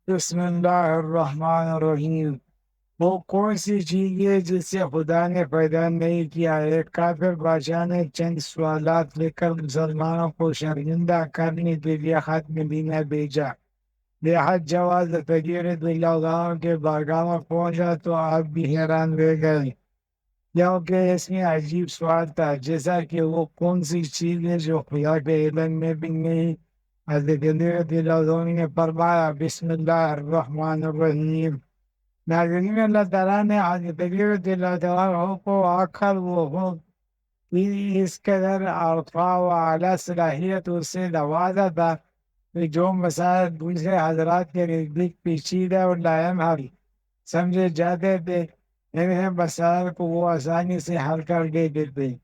بسم اللہ الرحمن الرحیم۔ وہ کون سی چیز ہے جس سے خدا نے پیدا نہیں کیا؟ ایک کافر بادشاہ نے چند سوالات لکھ کر مسلمانوں کو شرمندہ کرنے کے لیے خط مدینہ بھیجا۔ بےحد جواز فقیر اللہ کے بارگاہ میں پہنچا تو آپ بھی حیران رہ گئے، کیونکہ اس میں عجیب سوال تھا، جیسا کہ وہ کون سی چیز ہے جو خدا کے علم میں بھی نہیں۔ حضرت صدیق نے فرمایا بسم اللہ الرحمن الرحیم۔ ناظرین، اللہ تعالیٰ نے حضرت صدیق کو آخر وہ ہو کہ اس قدر الفا و اعلیٰ صلاحیت اس سے نوازا تھا کہ جو مسائل دوسرے حضرات کے نزدیک پیچیدہ اور لایم حل سمجھے جاتے تھے، انہیں مسائل کو وہ آسانی سے حل کر دیتے تھے۔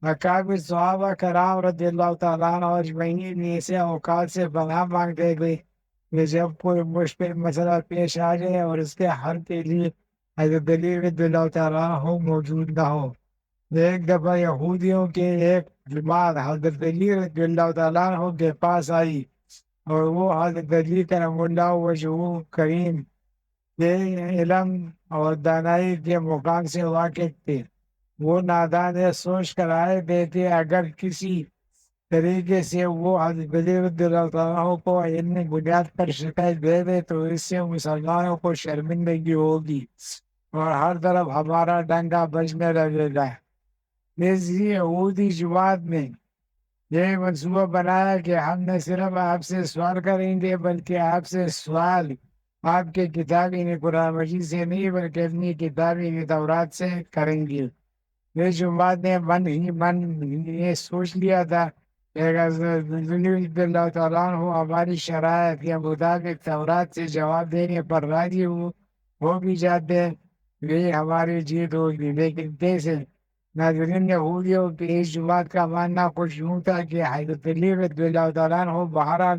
اکابر صحابہ کرام رضی اللہ تعالیٰ عنہ اجمعین ایسے اوقات سے پناہ مانگتے تھے کہ جب کوئی مشکل مسئلہ پیش آ جائے اور اس کے حل کے لیے حضرت علی رضی اللہ تعالیٰ عنہ موجود نہ ہو۔ ایک دفعہ یہودیوں کے ایک جماعت حضرت علی رضی اللہ تعالیٰ عنہ کے پاس آئی اور وہ حضرت علی کرم اللہ وجہہ کریم کے علم اور دانائی کے مقام سے واقف تھے۔ وہ نادان سوچ کر آئے تھے کہ اگر کسی طریقے سے وہ حضرت علی رضی اللہ تعالیٰ کو علمی بنیاد پر شکایت دے دے تو اس سے مسلمانوں کو شرمندگی ہوگی اور ہر طرف ہمارا ڈنکا بجنے لگے گا۔ اس یہودی جماعت نے یہ منصوبہ بنایا کہ ہم نہ صرف آپ سے سوال کریں گے بلکہ آپ سے سوال آپ کے کتابی قرآن مجید سے نہیں بلکہ اپنی کتابی تورات سے کریں گے۔ اس جماعت نے من ہی من یہ سوچ لیا تھا کہ اگر رضی اللہ تعالیٰ عنہ ہماری شرائط کے مطابق تورات سے جواب دینے پر راضی ہو بھی جاتے ہیں، یہ ہماری جیت ہوگی۔ لیکن کیسے؟ ناظرین، یہودیوں کی اس جماعت کا ماننا کچھ یوں تھا کہ حضرت علی رضی اللہ تعالیٰ عنہ بہرحال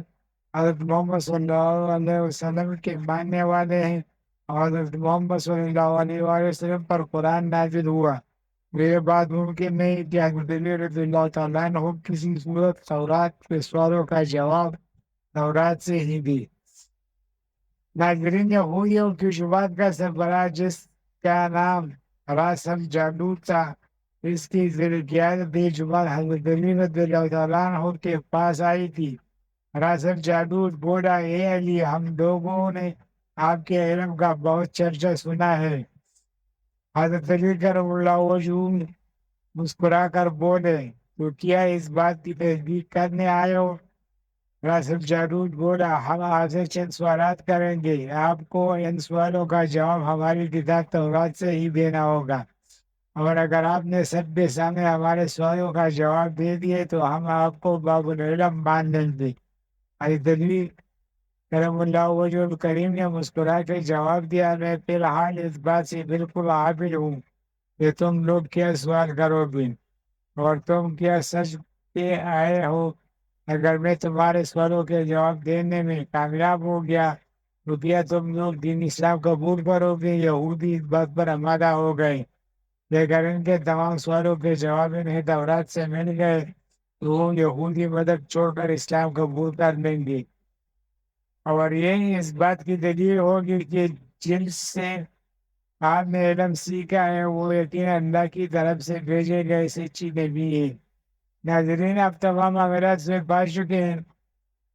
حضرت محمد صلی اللہ علیہ وسلم کے ماننے والے ہیں اور حضرت محمد صلی اللہ علیہ وسلم پر قرآن نازل ہوا۔ یہ بات ممکن نہیں کہ حضرت علی رضی اللہ تعالیٰ عنہ کسی صورت تورات کے سوالوں کا جواب تورات سے ہی دی۔ ناظرین، یہودیوں کی جماعت کا سربراہ جس کا نام راسل جالوت تھا، اس کی قیادت یہ جماعت حضرت علی رضی اللہ تعالیٰ عنہ کے پاس آئی تھی۔ راسل جالوت بولا، اے علی، ہم لوگوں نے آپ کے علم کا بہت چرچا سنا ہے۔ حضرت علی کرم اللہ وجہہ مسکرا کر بولے، تو کیا اس بات کی تصدیق کرنے آئے ہو؟ راسل جالوت بولا، ہم آپ سے چند سوالات کریں گے، آپ کو ان سوالوں کا جواب ہماری کتاب تورات سے ہی دینا ہوگا، اور اگر آپ نے سب کے سامنے ہمارے سوالوں کا جواب دے دیے تو ہم آپ کو باب العلم مان لیں گے۔ حضرت علی کرم اللہ وجہ کریم نے مسکرا کے جواب دیا، میں فی الحال اس بات سے بالکل عابر ہوں کہ تم لوگ کیا سوال کرو گے اور تم کیا سچ پہ آئے ہو۔ اگر میں تمہارے سوالوں کے جواب دینے میں کامیاب ہو گیا تو کیا تم لوگ دین اسلام قبول کرو گے؟ یہودی اس بات پر آمادہ ہو گئے، لیکن ان کے تمام سوالوں کے جواب انہیں تورات سے مل گئے تو وہ یہودی مذہب چھوڑ کر اسلام قبول کر لیں گے، اور یہ اس بات کی دلیل ہوگی کہ جن سے آپ نے علم سیکھا ہے وہ یقیناً اللہ کی طرف سے بھیجے گئے سچی نبی ہے۔ ناظرین، اب تمام معاملات سے پاس چکے ہیں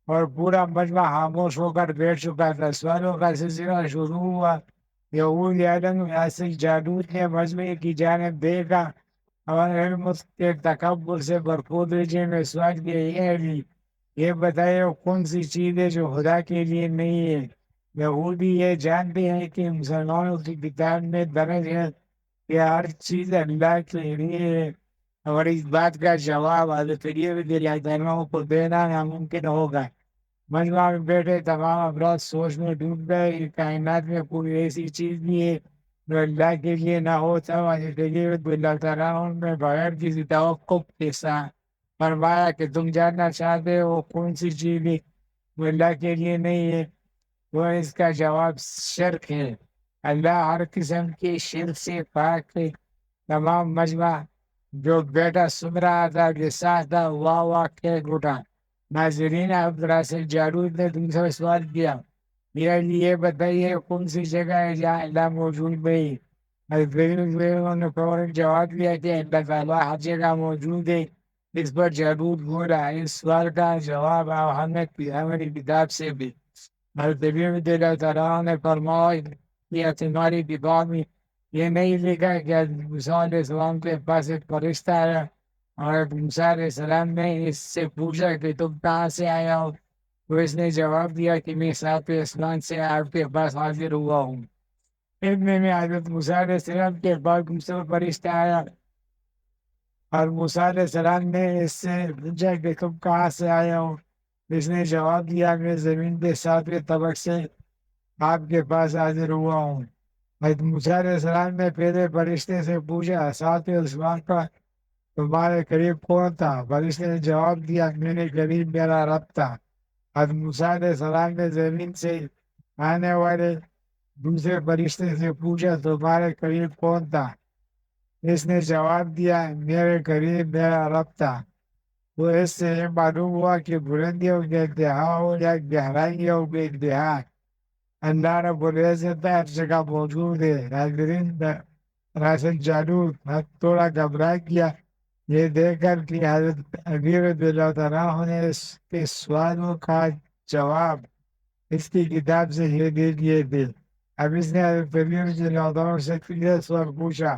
اور پورا مجمع خاموش ہو کر بیٹھ چکا تھا۔ سوالوں کا سلسلہ شروع ہوا۔ یہودی عالم راسل جالوت نے مجمع کی جانب دیکھا اور علم کے تکبر سے بھرپور لہجے میں سوال کیا، اے علی، یہ بتائیے کون سی چیز ہے جو خدا کے لیے نہیں ہے؟ یہودی یہ جانتے ہیں کہ مسلمانوں کی کتاب میں درج ہے کہ ہر چیز اللہ کے لیے ہے، اور اس بات کا جواب حضرت علی رضی اللہ عنہ کو دینا ناممکن ہوگا۔ مجمع میں بیٹھے تمام افراد سوچ میں ڈوب گئے کہ کائنات میں کوئی ایسی چیز نہیں ہے جو اللہ کے لیے نہ ہو۔ تب حضرت علی رضی اللہ تعالیٰ عنہ نے بغیر کسی توقف کے ساتھ فرمایا کہ تم جاننا چاہتے ہو کون سی چیز ہے جو اللہ کے لیے نہیں ہے؟ وہ اس کا جواب شرک ہے۔ اللہ ہر قسم کے شرک سے پاک ہے۔ تمام مجمع جو بیٹا سن رہا تھا کہ ساتھ تھا واہ واہ کہہ اٹھا۔ ناظرین، اب راسل جالوت نے دوسرا سوال کیا، یہ بتائیے کون سی جگہ ہے جہاں اللہ موجود نہیں؟ انہوں نے فوراً جواب دیا کہ اللہ تعالیٰ ہر جگہ موجود ہے، اس پر ضرور بولا۔ اس سوال کا جواب ہمیں ہماری کتاب سے بھی حضرت اللہ تعالیٰ نے فرمایا کہ تمہاری کتاب میں یہ نہیں لکھا کہ موسیٰ علیہ السلام کے پاس ایک فرشتہ آیا اور موسیٰ علیہ السلام نے اس سے پوچھا کہ تم کہاں سے آیا ہو، تو اس نے جواب دیا کہ میں ساتویں آسمان سے آپ کے پاس حاضر ہوا ہوں۔ اتنے میں حضرت موسیٰ علیہ السلام کے پاس دوسرا فرشتہ آیا اور موسیٰ علیہ السلام نے اس سے پوچھا کہ تم کہاں سے آیا ہو، اس نے جواب دیا میں زمین کے ساتویں طبق سے آپ کے پاس حاضر ہوا ہوں۔ حضرت موسیٰ علیہ السلام نے پہلے فرشتے سے پوچھا ساتویں آسمان پر تمہارے قریب کون تھا؟ فرشتے نے جواب دیا میرے قریب میرا رب تھا۔ حضرت موسیٰ علیہ السلام نے زمین سے آنے والے دوسرے فرشتے سے پوچھا تمہارے قریب کون تھا؟ اس نے جواب دیا میرے قریب میرا رب تھا۔ تو اس سے یہ معلوم ہوا کہ بلندیوں کے انتہا ہو یا گہرائیوں کے انتہا اللہ رب العزت ہر جگہ موجود ہے۔ ناظرین راست جالوت تھوڑا گھبرا گیا یہ دیکھ کر کہ حضرت امیر رضی اللہ تعالیٰ نے اس کے سوالوں کا جواب اس کی کتاب سے یہ دے دیے تھے۔ اب اس نے حضرت امیر رضی اللہ تعالیٰ سے یہ سوال پوچھا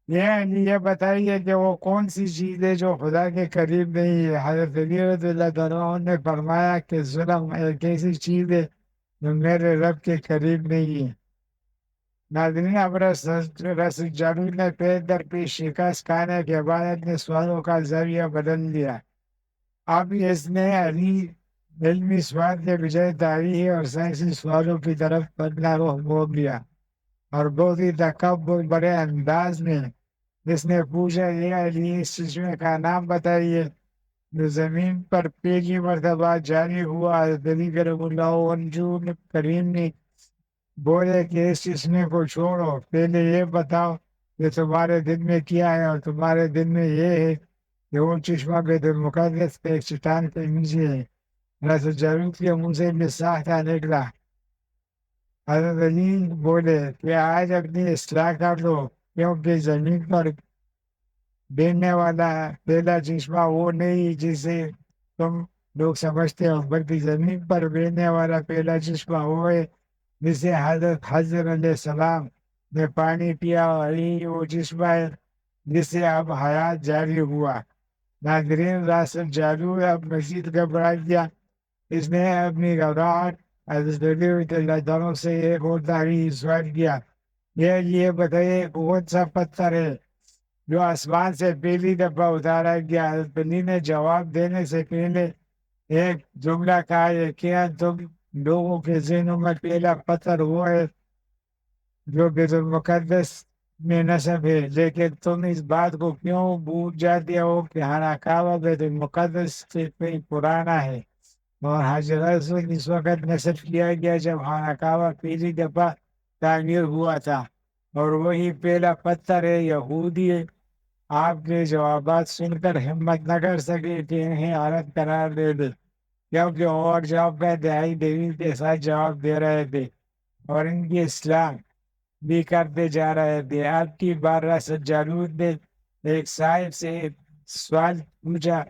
یہ بتائیے کہ وہ کون سی چیز ہے جو خدا کے قریب نہیں ہے؟ حضرت علی رضی اللہ تعالیٰ نے فرمایا کہ ظلم ایک ایسی چیز ہے جو میرے رب کے قریب نہیں ہے۔ ناظرین اب رس جالوت نے پیش در پیش شکست کھانے کے بعد اپنے سوالوں کا زاویہ بدل دیا۔ اب اس نے علمی سوال کے بجائے تاریخی اور سائنسی سوالوں کی طرف بدلا رخ موڑ لیا اور بہت ہی تکبر بڑے انداز میں اس نے پوچھا یہ علی اس چشمے کا نام بتائیے جو زمین پر پہلی مرتبہ جاری ہوا۔ علی کرم اللہ وجہ کریم نے بولے کہ اس چشمے کو چھوڑو، پہلے یہ بتاؤ کہ تمہارے دل میں کیا ہے، اور تمہارے دل میں یہ ہے کہ وہ چشمہ بیت المقدس کے ایک چٹان کے نیچے ہے۔ حضرت جالوت کے منہ سے بھی ساختہ نکلا۔ حضرت علی بولے کہ آج اپنی اصلاح کر لو کیونکہ زمین پر بہنے والا پہلا چشمہ وہ نہیں جسے تم لوگ سمجھتے ہو، بلکہ زمین پر بہنے والا پہلا چشمہ وہ ہے جسے حضرت علیہ السلام نے پانی پیا، اور علی وہ چشمہ ہے جس سے اب حیات جاری ہوا۔ ناظرین راست جالوت اب مزید گھبرا گیا۔ اس نے اپنی گھبراہٹ حضرت علی رضی اللہ تعالیٰ سے ایک اور تاریخی سوال کیا یہ بتائیے کون سا پتھر ہے جو آسمان سے پہلی دفعہ اتارا گیا؟ حضرت علی نے جواب دینے سے پہلے ایک جملہ کہا یقیناً تم لوگوں کے ذہنوں میں پہلا پتھر وہ ہے جو بیت المقدس میں نصب ہے، لیکن تم اس بات کو کیوں بھول جاتے ہو کہ خانہ کعبہ بیت المقدس سے کئی پرانا ہے اور حضرت اس وقت نصب کیا گیا جب خانہ کعبہ پہلی دفعہ تعمیر ہوا تھا، اور وہی پہلا پتھر ہے یہودی ہے۔ آپ کے جوابات سن کر ہمت نہ کر سکے کہ انہیں غلط قرار دے دے، کیونکہ اور جواب کا دہائی دلیل کے ساتھ جواب دے رہے تھے اور ان کی اصلاح بھی کرتے جا رہے تھے۔ آپ کی بار راست جالوت نے ایک صاحب سے ایک سوال پوچھا۔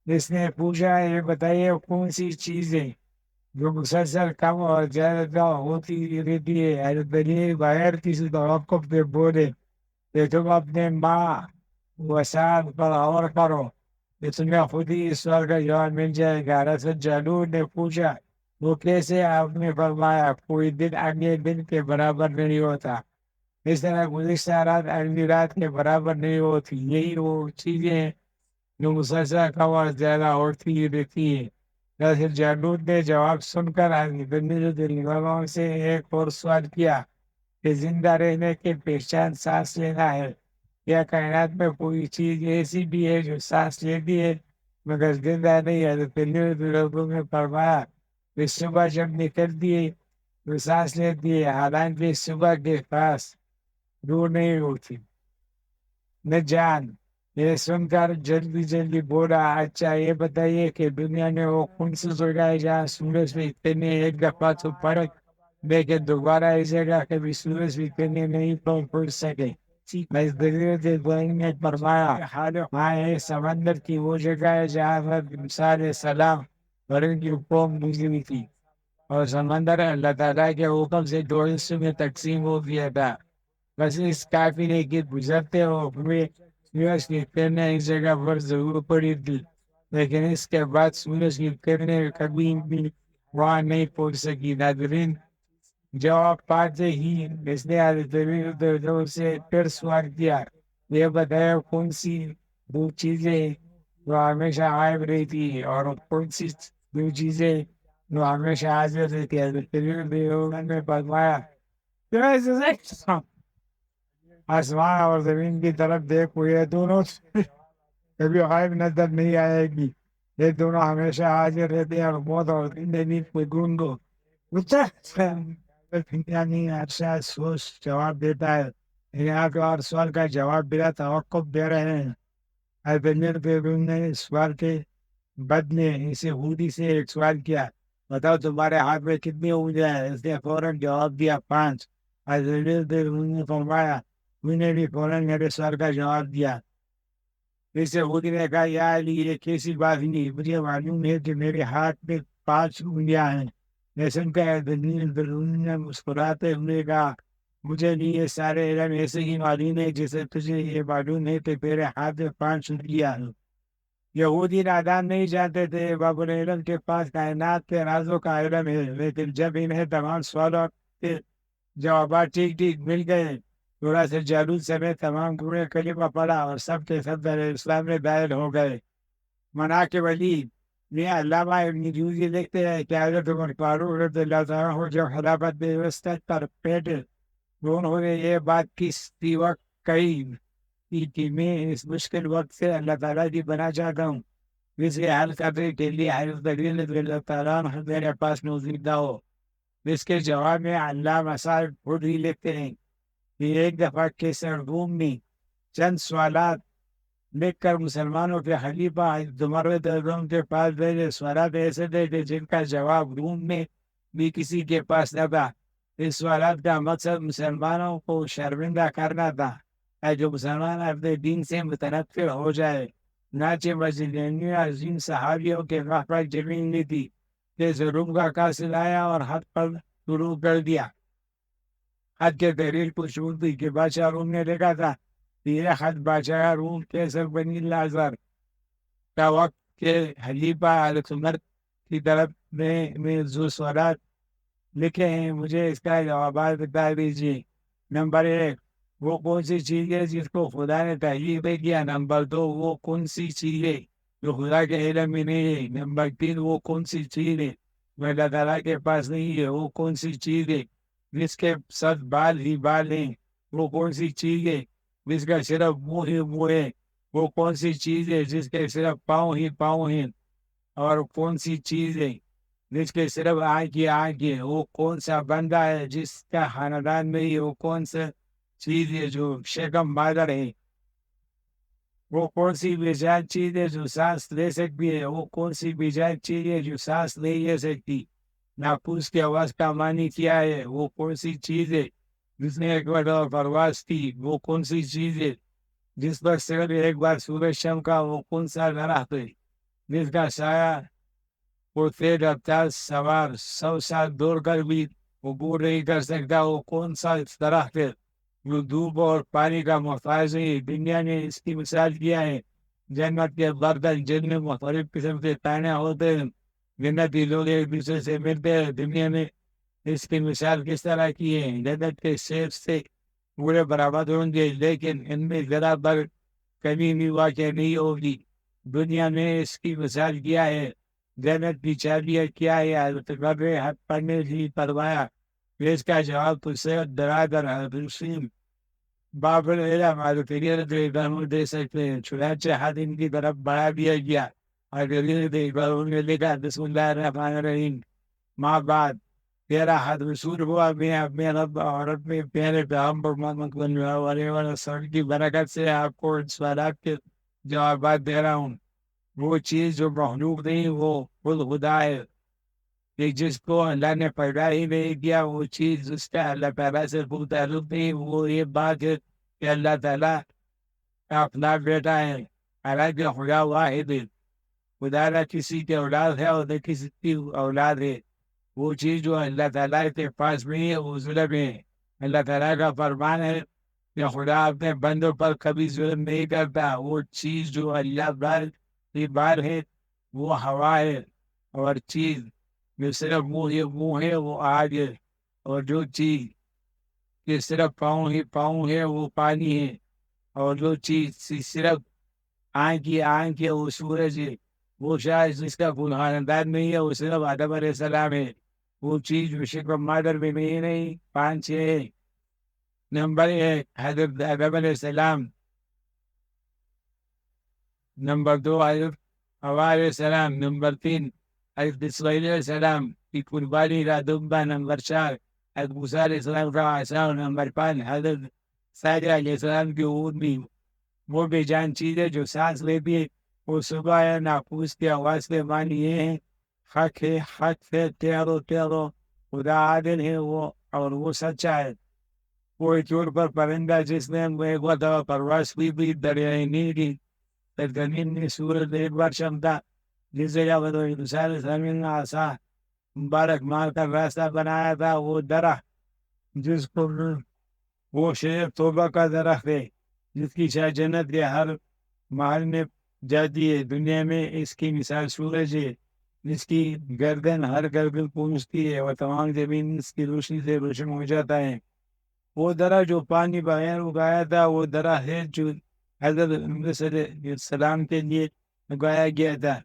اس نے پوچھا یہ بتائیے کون سی چیزیں جو مسلسل کم اور زیادہ ہوتی رہتی ہے؟ حضرت علی بغیر کسی توقف کے بولے کہ تم اپنے ماں وسعت پر غور کرو، اس میں خود ہی اس سوال کا جواب مل جائے گا۔ حضرت جالوت نے پوچھا وہ کیسے؟ آپ نے فرمایا کوئی دن اگلے دن کے برابر نہیں ہوتا، اس طرح گزشتہ رات اگلی رات کے برابر نہیں ہوتی، یہی وہ چیزیں ہیں جو مسلسل کم اور زیادہ ہوتی رہتی ہے۔ حضرت جالوت نے جواب سن کر حضرت سے ایک اور سوال کیا کہ زندہ رہنے کی پہچان سانس لینا ہے، کیا کائنات میں کوئی چیز ایسی بھی ہے جو سانس لیتی ہے مگر زندہ نہیں؟ حضرت نے فرمایا کہ صبح جب نکلتی ہے تو سانس لیتی ہے، حالانکہ صبح کے پاس روح نہیں ہوتی، نہ جان، یہ سن کر جلدی جلدی بولا، اچھا یہ بتائیے کہ دنیا میں وہ کون سی جگہ ہے جہاں سورج بھی اتنے ایک دفعہ تو پڑے لیکن دوبارہ اس جگہ کبھی سورج بھی اتنے نہیں پڑ سکے؟ میں اس دلیل کے دعائیں نے فرمایا، ہاں یہ سمندر کی وہ جگہ ہے جہاں حضرت موسیٰ علیہ السلام اور ان کی قوم گزری تھی، اور سمندر اللہ تعالیٰ کے حکم سے دو حصوں میں تقسیم ہو گیا تھا۔ بس اس قافلے کے گزرتے ہوئے سورج کی کرنیں اس جگہ پر ضرور پڑی تھی، لیکن اس کے بعد سورج کی کرنیں کبھی بھی وہاں نہیں پہنچ سکی۔ ناظرین، جواب پاتے ہی اس نے حضرت سے پھر سوال کیا، یہ بتایا کون سی دو چیزیں جو ہمیشہ غائب رہتی ہے اور کون سی دو چیزیں جو ہمیشہ حاضر رہتی ہے؟ حضرت نے فرمایا، آسمان اور زمین کی طرف دیکھو، یہ دونوں کبھی غائب نظر نہیں آئے گی، یہ دونوں ہمیشہ حاضر رہتے ہیں، اور موت اور زندگی کو ڈھونڈو۔ یعنی اچھا سوچ جواب دیتا ہے، یہاں تو ہر سوال کا جواب بلا توقف دے رہے ہیں۔ نے سوال کے بدلے اسے خودی سے ایک سوال کیا، بتاؤ تمہارے ہاتھ میں کتنی انگلیاں ہیں؟ اس نے فوراً جواب دیا، 5۔ نے فرمایا، تو نے بھی فوراً میرے سوال کا جواب دیا۔ اس سے خودی نے کہا، یا علی، یہ کیسی بات نہیں، مجھے معلوم ہے کہ میرے ہاتھ میں 5 انگلیاں ہیں۔ لیکن نے مسکراتے ہوئے کہا، مجھے بھی یہ سارے علم ایسے ہی معلوم ہے جیسے تجھے یہ معلوم ہے کہ میرے ہاتھ میں 5 انگلیاں ہیں۔ یہودی نادان نہیں جانتے تھے، باب العلم کے پاس کائنات کے رازوں کا علم ہے، لیکن جب انہیں تمام سوالوں کے جوابات ٹھیک ٹھیک مل گئے، تھوڑا سے جالوس سمیت تمام پورے کلمہ پڑا اور سب کے سب اسلام میں داخل ہو گئے۔ مناقب ولی یہ علامہ ابن جوزی لکھتے ہیں کہ حضرت عمر فاروق رضی اللہ تعالیٰ عنہ جو خلافت وسطیٰ پر بیٹھے تو انہوں نے یہ بات کسی وقت کہی کہ میں اس مشکل وقت سے اللہ تعالیٰ کی بنا چاہتا ہوں، اسے حل کرنے کے لیے حضرت علی رضی اللہ تعالیٰ عنہ میرے پاس موجود نہ ہو۔ اس کے جواب میں علامہ صاحب خود ہی لکھتے ہیں کہ ایک دفعہ کیسر روم میں چند سوالات لکھ کر مسلمانوں کے خلیفہ عمر کے پاس بھیجے۔ سوالات ایسے تھے کہ جن کا جواب روم میں بھی کسی کے پاس نہ تھا۔ اس سوالات کا مقصد مسلمانوں کو شرمندہ کرنا تھا، جو مسلمان اپنے دین سے متنفر ہو جائے۔ ناچے مسجد عظیم صحابیوں کے پر زمین لی تھی کہ روم کا قاصد آیا اور حد پر شروع کر دیا۔ حد کے تحریر کو شروع دی کہ بادشاہ روم نے لکھا تھا، یہ خط بادشاہ روم کیسر بنی لازر کا وقت کے خلیفہ حضرت عمر کی طرف میں جو سوالات لکھے ہیں، مجھے اس کا جوابات بتا دیجیے۔ نمبر 1، وہ کون سی چیز ہے جس کو خدا نے تحریر نہیں کیا؟ نمبر 2، وہ کون سی چیز ہے جو خدا کے علم میں نہیں ہے؟ نمبر 3، وہ کون سی چیز ہے جو اللہ تعالیٰ کے پاس نہیں ہے؟ وہ کون سی چیز ہے جس کے 7 بال ہی بال ہیں؟ وہ کون سی چیز ہے جس کا صرف منہ ہی منہ ہے؟ وہ کون سی چیز ہے جس کے صرف پاؤں ہی پاؤں ہیں؟ اور کون سی چیز ہے جس کے صرف آنکھ ہی آنکھ ہے؟ وہ کون سا بندہ ہے جس کا خاندان نہیں؟ وہ کون سا چیز ہے جو شکم مادر ہے؟ وہ کون سی بیجان چیز ہے جو سانس لے سکتی ہے؟ وہ کون سی بیجان چیز ہے جو سانس نہیں لے سکتی؟ ناپوس کی آواز کا معنی کیا ہے؟ وہ کون سی چیز ہے جس نے ایک بار پرواز کی؟ وہ کون سی چیز ہے جس پر صرف ایک بار سورج چمکا؟ وہ کون سا درخت ہے جس کا سایہ وہ تیز رفتار سوار 100 سال دوڑ کر بھی عبور نہیں کر سکتا؟ وہ کون سا درخت ہے جو دھوپ اور پانی کا محتاج ہے؟ دنیا نے اس کی مثال کیا ہے، جنت کے برتن جن میں مختلف قسم کے کھانے ہوتے ہیں، جنتی لوگ ایک دوسرے سے ملتے ہیں۔ دنیا نے اس کی مثال کس طرح کی ہے؟ جنت کے سیب سے پورے برابر ہوں گے، لیکن ان میں ذرا بر کمی بھی واقع نہیں ہوگی۔ دنیا میں اس کی مثال کیا ہے، جنت کی چابیاں کیا ہے؟ حضرت حق پڑھنے کی فرمایا، اس کا جواب تو سے درا در حسین باب العلم حضرت دے سکتے ہیں۔ چنانچہ حد ان کی طرف بڑھا دیا گیا اور نے لکھا، بسم اللہ الرحمن الرحیم، ماں بعد تیرا حد رسول ہوا، میں اپنے رب اور اپنے پیارے پیغمبر محمد صلی اللہ علیہ وسلم کی برکت سے آپ کو ان سوالات کے جوابات دے رہا ہوں۔ وہ چیز جو مخلوق نہیں وہ خود خدا ہے، کہ جس کو اللہ نے پیدا ہی نہیں کیا وہ چیز اس کا اللہ تعالیٰ سے کوئی تعلق نہیں۔ وہ یہ بات ہے کہ اللہ تعالیٰ کا اپنا بیٹا ہے، حالانکہ خدا واحد ہے، خدا نہ کسی کی اولاد ہے اور نہ کسی کی اولاد ہے۔ وہ چیز جو اللہ تعالیٰ کے پاس نہیں ہے وہ ظلم ہے۔ اللہ تعالیٰ کا فرمان ہے کہ خدا اپنے بندوں پر کبھی ظلم نہیں کرتا۔ وہ چیز جو اللہ بار کی بار ہے وہ ہوا ہے، اور چیز جو صرف منہ ہے وہ آگ ہے، اور جو چیز کہ صرف پاؤں ہی پاؤں ہے وہ پانی ہے، اور جو چیز صرف آنکھ ہے وہ سورج ہے۔ وہ شاید جس کا کوئی خاندان نہیں ہے وہ صرف آدم علیہ السلام ہے۔ وہ چیز وشے کا مادر بھی نہیں 5-6 نمبر ہے حضرت آدم علیہ السلام، نمبر 2 حضرت حوا علیہ السلام، نمبر 3 حضرت اسماعیل علیہ السلام کی قربانی کا دمبا، نمبر 4 حضرت موسیٰ علیہ السلام کا عصا، نمبر 5 حضرت صدیق علیہ السلام کی اونٹ بھی۔ وہ بے جان چیز ہے جو سانس لیتی ہے، وہ صبح ہے ناقوس کی آواز کے معنی یہ ہے حق ہے، حق سے ٹھہرو، خدا عادل ہے وہ، اور وہ سچا ہے۔ وہ چور پر پرندہ جس نے ایک دفعہ پرواز کی بھی دریائے نیل کی زمین میں سورج ایک بار چمکا، جس جگہ پر انسان زمین میں آسا مبارک مار کر راستہ بنایا تھا، وہ درخت جس کو وہ شیر توبہ کا درخت ہے، جس کی شاہ جنت کے ہر محل میں جاتی ہے۔ دنیا میں اس کی مثال سورج ہے، جس کی گردن ہر گردن پہنچتی ہے اور تمام زمین اس کی روشنی سے روشن ہو جاتا ہے۔ وہ درخت جو پانی بغیر اگایا تھا وہ درخت ہے جو حضرت علیہ السلام کے لیے اگایا گیا تھا۔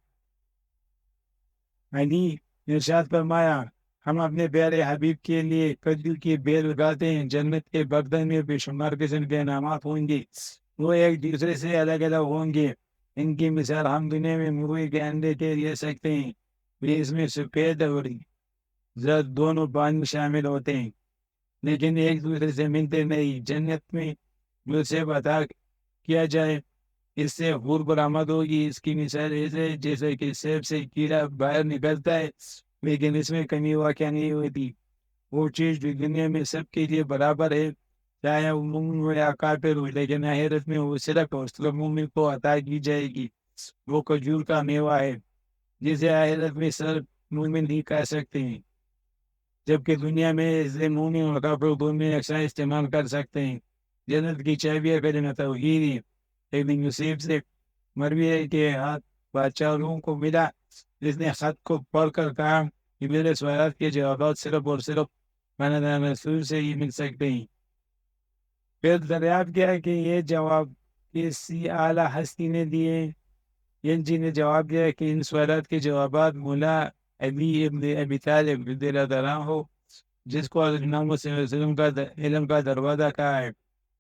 علی ارشاد فرمایا ہم اپنے پیارے حبیب کے لیے کجور کی بیل اگاتے ہیں، جنت کے برتن میں بے شمار قسم کے انعامات ہوں گے، وہ ایک دوسرے سے الگ الگ ہوں گے۔ ان کی مثال ہم دنیا میں مرغی کے انڈے کے لے سکتے ہیں، بھی اس میں سفید اور زرد دونوں پانی شامل ہوتے ہیں، لیکن ایک دوسرے سے ملتے نہیں۔ جنت میں جو سے عطا کیا جائے اس سے غور برآمد ہوگی۔ اس کی مثال ایسے جیسے کہ سیب سے کیڑا باہر نکلتا ہے لیکن اس میں کمی واقع نہیں ہوتی۔ وہ چیز جو دنیا میں سب کے لیے برابر ہے، چاہے وہ مومن ہو یا کافر ہو، لیکن آخرت میں وہ صرف مومن کو عطا کی جائے گی۔ وہ کھجور کا میوہ ہے جسے آخرت میں صرف مومن ہی کھا سکتے ہیں، جبکہ دنیا میں اسے مومن اور کافر دونوں یکساں استعمال کر سکتے ہیں۔ جنت کی چابیاں کلمہ توحید ہے، لیکن نصیب سے مروی کے ہاتھ بادشاہ روم کو ملا، جس نے خط کو پڑھ کر کہا کہ میرے سوالات کے جوابات صرف اور صرف مانا رسول سے ہی مل سکتے ہیں۔ پھر دریافت کیا کہ یہ جواب کسی اعلیٰ ہستی نے دیے، جی نے جواب دیا کہ ان سوالات کے جوابات مولا علی ابن ابی طالب رضی اللہ عنہ ہو، جس کو حضرت محمد صلی اللہ علیہ وسلم کا علم کا دروازہ کہا ہے۔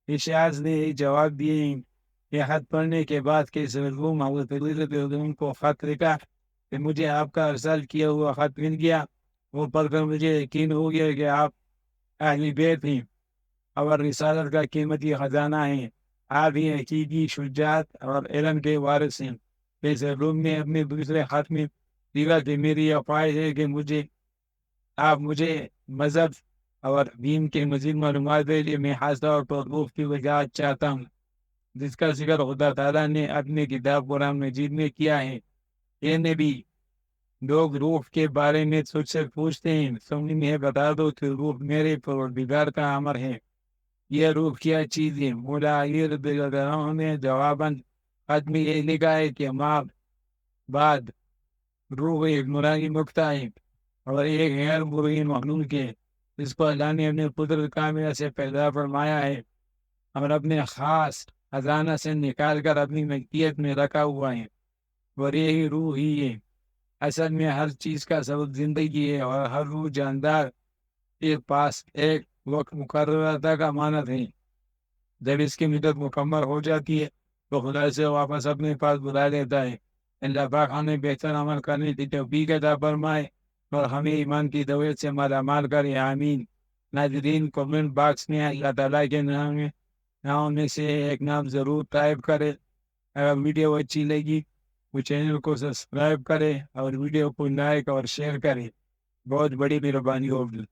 اشعاع نے جواب دیے کہ خط پڑھنے کے بعد کہ مرحوم حضرت صدیق کو خط لکھا کہ مجھے آپ کا ارسال کیا ہوا خط مل گیا، وہ پڑھ کر مجھے یقین ہو گیا کہ آپ اہل بیت ہیں اور رسالت کا قیمتی خزانہ ہیں، آپ ہی حقیقی شجاعت اور علم کے وارث ہیں۔ اس روم نے اپنے دوسرے خط میں لکھا کہ میری یہ خواہش ہے کہ آپ مجھے مذہب اور دین کے مزید معلومات دے لیے میں خاص طور پر روح کی وجاہت چاہتا ہوں، جس کا ذکر خدا تعالیٰ نے اپنے کتاب قرآن مجید میں کیا ہے۔ یہ نبی لوگ روح کے بارے میں تجھ سے پوچھتے ہیں، تم انہیں بتا دو کہ روح میرے پروردگار کا امر ہے۔ یہ روح کیا چیز ہے؟ مولا علی رضی اللہ عنہ نے جواباً خط میں یہ لکھا ہے کہ ماں بعد روح ایک نورانی نقطہ ہے اور ایک غیر مرئی مخلوق ہے، جس کو اللہ نے اپنے قدرت کاملہ سے پیدا فرمایا ہے اور اپنے خاص خزانہ سے نکال کر اپنی ملکیت میں رکھا ہوا ہے، اور یہی روح ہی ہے۔ اصل میں ہر چیز کا سبب زندگی ہے، اور ہر روح جاندار کے پاس ایک وقت مقررہ تک امانت ہے۔ جب اس کی مدت مکمل ہو جاتی ہے تو خدا سے واپس اپنے پاس بلا لیتا ہے۔ اللہ پاک ہمیں بہتر عمل کرنے کی توفیق عطا فرمائے اور ہمیں ایمان کی دولت سے مالا مال کرے، آمین۔ ناظرین کمنٹ باکس میں اللہ تعالیٰ کے نام میں سے ایک نام ضرور ٹائپ کرے اگر ویڈیو اچھی لگی وہ چینل کو سبسکرائب کرے اور ویڈیو کو لائک اور شیئر کرے، بہت بڑی مہربانی ہوگی۔